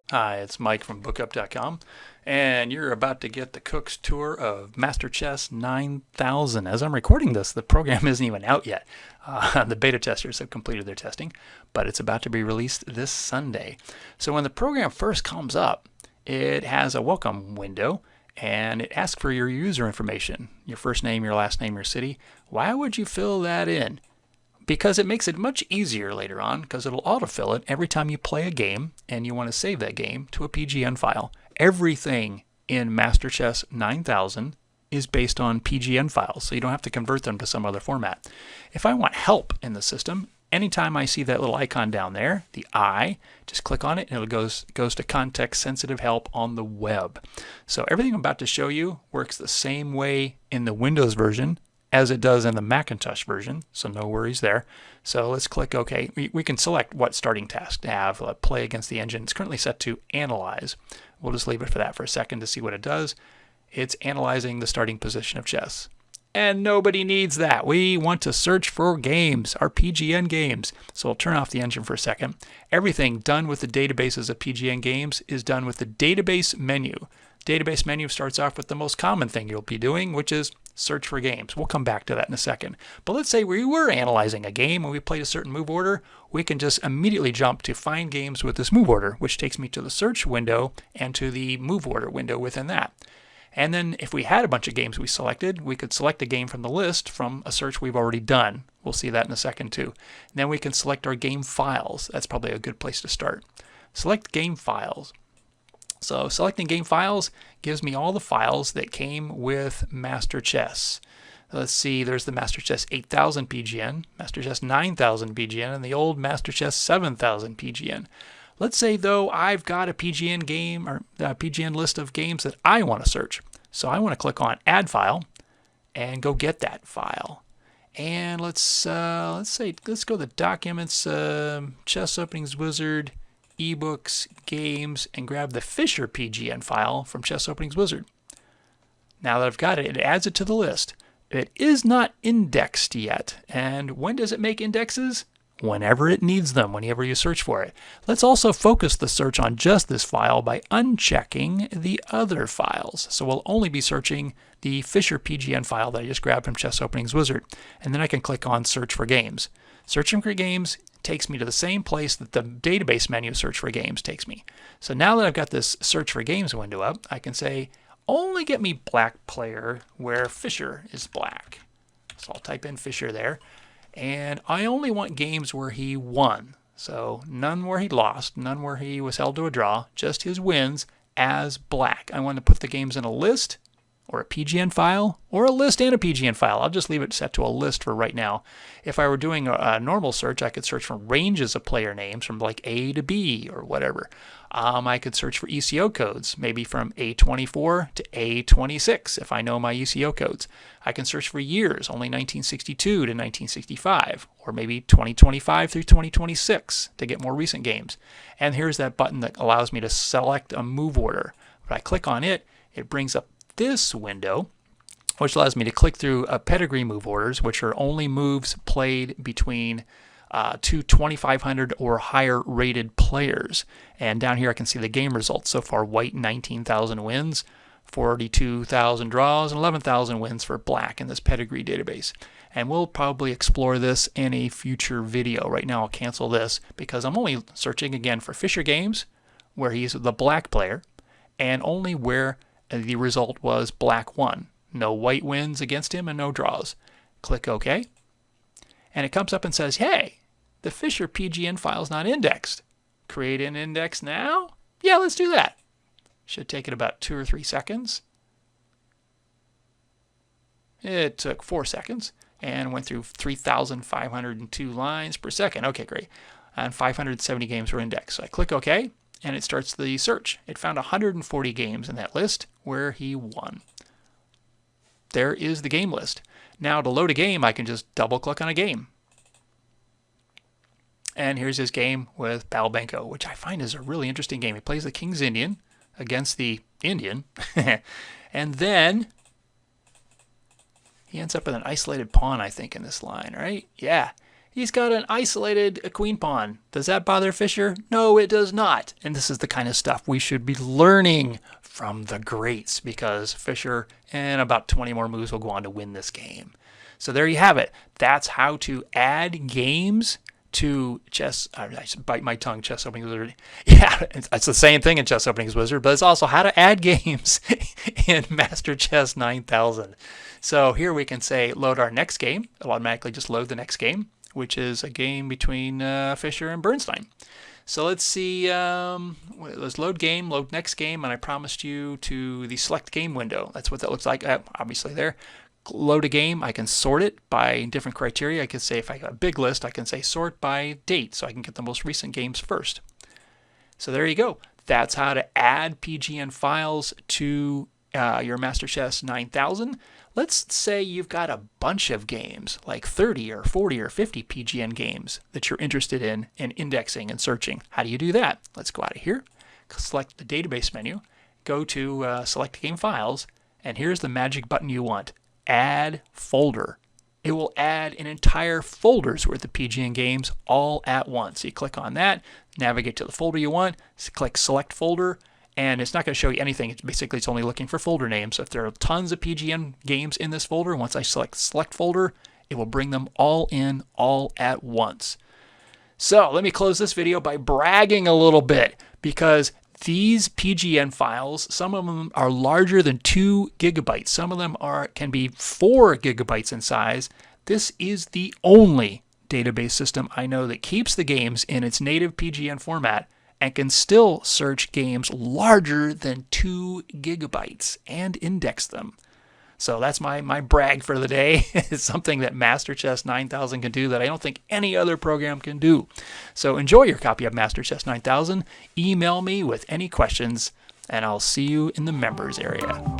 Hi, it's Mike from bookup.com, and you're about to get the cook's tour of MasterChess 9000. As I'm recording this, the program isn't even out yet. The beta testers have completed their testing, but it's about to be released this Sunday. So when the program first comes up, it has a welcome window, and it asks for your user information, your first name, your last name, your city. Why would you fill that in? Because it makes it much easier later on, because it'll autofill it every time you play a game and you want to save that game to a PGN file. Everything in MasterChess 9000 is based on PGN files, so you don't have to convert them to some other format. If I want help in the system, anytime I see that little icon down there, the I, just click on it and it goes to context-sensitive help on the web. So everything I'm about to show you works the same way in the Windows version as it does in the Macintosh version, so no worries there. So let's click OK. We can select what starting task to have, play against the engine. It's currently set to analyze. We'll just leave it for that for a second to see what it does. It's analyzing the starting position of chess. And nobody needs that. We want to search for games, our PGN games. So we'll turn off the engine for a second. Everything done with the databases of PGN games is done with the database menu. Database menu starts off with the most common thing you'll be doing, which is search for games. We'll come back to that in a second. But let's say we were analyzing a game and we played a certain move order. We can just immediately jump to find games with this move order, which takes me to the search window and to the move order window within that. And then if we had a bunch of games we selected, we could select a game from the list from a search we've already done. We'll see that in a second too. And then we can select our game files. That's probably a good place to start. Select game files. So selecting game files gives me all the files that came with MasterChess. Let's see, there's the MasterChess 8000 PGN, MasterChess 9000 PGN, and the old MasterChess 7000 PGN. Let's say though I've got a PGN game or a PGN list of games that I want to search. So I want to click on Add File and go get that file. And let's go to the Documents, Chess Openings Wizard, eBooks, games, and grab the Fisher PGN file from Chess Openings Wizard. Now that I've got it, it adds it to the list. It is not indexed yet. And when does it make indexes? Whenever it needs them, whenever you search for it. Let's also focus the search on just this file by unchecking the other files. So we'll only be searching the Fisher PGN file that I just grabbed from Chess Openings Wizard. And then I can click on Search for Games. Searching for games takes me to the same place that the database menu Search for Games takes me. So now that I've got this Search for Games window up, I can say, only get me black player where Fisher is black. So I'll type in Fisher there. And I only want games where he won. So none where he lost, none where he was held to a draw, just his wins as black. I want to put the games in a list or a PGN file, or a list and a PGN file. I'll just leave it set to a list for right now. If I were doing a normal search, I could search for ranges of player names from like A to B or whatever. I could search for ECO codes, maybe from A24 to A26 if I know my ECO codes. I can search for years, only 1962 to 1965, or maybe 2025 through 2026 to get more recent games. And here's that button that allows me to select a move order. If I click on it, it brings up this window, which allows me to click through pedigree move orders, which are only moves played between two 2,500 or higher rated players. And down here I can see the game results. So far, white 19,000 wins, 42,000 draws, and 11,000 wins for black in this pedigree database. And we'll probably explore this in a future video. Right now I'll cancel this because I'm only searching again for Fisher games where he's the black player, and only where the result was black won. No white wins against him and no draws. Click OK. And it comes up and says, hey, the Fisher PGN file is not indexed. Create an index now? Yeah, let's do that. Should take it about 2 or 3 seconds. It took 4 seconds and went through 3,502 lines per second. Okay, great. And 570 games were indexed. So I click OK. And it starts the search. It found 140 games in that list where he won. There is the game list. Now to load a game, I can just double click on a game. And here's his game with Balbenko, which I find is a really interesting game. He plays the King's Indian against the Indian. And then he ends up with an isolated pawn, I think, in this line, right? Yeah. He's got an isolated queen pawn. Does that bother Fischer? No, it does not. And this is the kind of stuff we should be learning from the greats, because Fischer and about 20 more moves will go on to win this game. So there you have it. That's how to add games to chess. I bite my tongue, Chess Openings Wizard. Yeah, it's the same thing in Chess Openings Wizard, but it's also how to add games in MasterChess 9000. So here we can say load our next game. It'll automatically just load the next game, which is a game between Fischer and Bernstein. So let's see, let's load game, load next game, and I promised you to the select game window. That's what that looks like, obviously there. Load a game, I can sort it by different criteria. I can say, if I got a big list, I can say sort by date, so I can get the most recent games first. So there you go. That's how to add PGN files to your MasterChess 9000. Let's say you've got a bunch of games, like 30 or 40 or 50 PGN games that you're interested in indexing and searching. How do you do that? Let's go out of here, select the database menu, go to select game files, and here's the magic button you want, add folder. It will add an entire folder's worth of PGN games all at once. You click on that, navigate to the folder you want, click select folder, and it's not going to show you anything. It's only looking for folder names. So if there are tons of PGN games in this folder, once I select folder, it will bring them all in all at once. So let me close this video by bragging a little bit, because these PGN files, some of them are larger than 2 gigabytes. Some of them can be 4 gigabytes in size. This is the only database system I know that keeps the games in its native PGN format and can still search games larger than 2 gigabytes and index them. So that's my brag for the day. It's something that MasterChess 9000 can do that I don't think any other program can do. So enjoy your copy of MasterChess 9000. Email me with any questions, and I'll see you in the members area.